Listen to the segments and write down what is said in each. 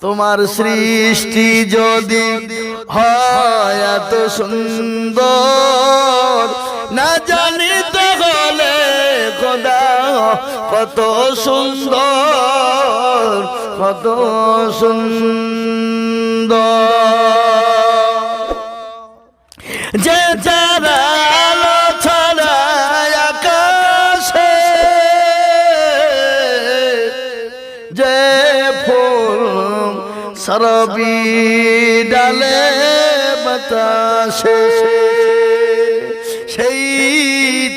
তোমার সৃষ্টি যদি হয় এত সুন্দর, না জানি তাহলে খোদা কত সুন্দর, কত সুন্দর। যে যারা আলো ছড়ায় আকাশে, যে ফুল সরবি ডালে বাতাসে, সেই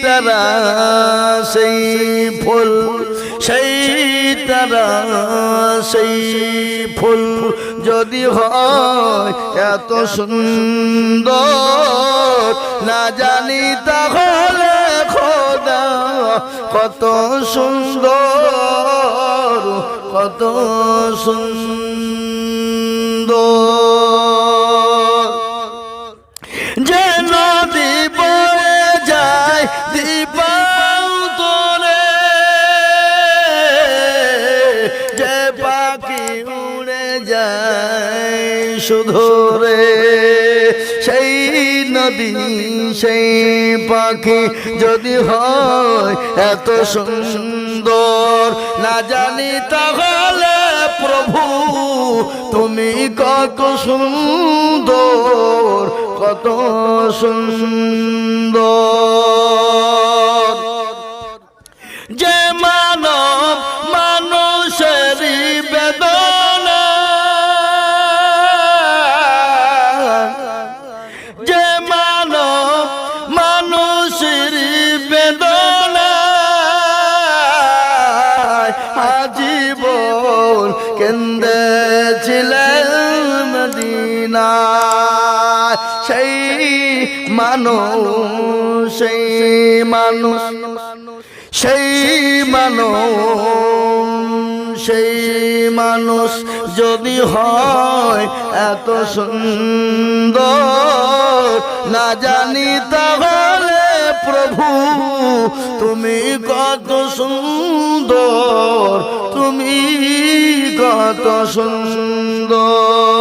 তারা সেই ফুল, সেই তারা সেই ফুল যদি হয় এত সুন্দর, না জানি তাহলে খোদা কত সুন্দর, কত সুন্দর। যে নদী বয়ে যায় দিবান্তরে, যে পাখি উড়ে যায় সুধরে, সেই নদী সেই পাখি যদি হয় এত সুন্দর, না জানি তাহলে প্রভু তুমি কত সুন্দর, কত সুন্দর। যে মানব মানুষের বেদনা, যে মানব মানুষের বেদনা আজীবন কেন্দেছিলেন মদিনায়, সেই মানুষ, সেই মানুষ, সেই মানুষ, সেই মানুষ যদি হয় এত সুন্দর, না জানি তাহলে প্রভু তুমি কত সুন্দর, তুমি কত সুন্দর।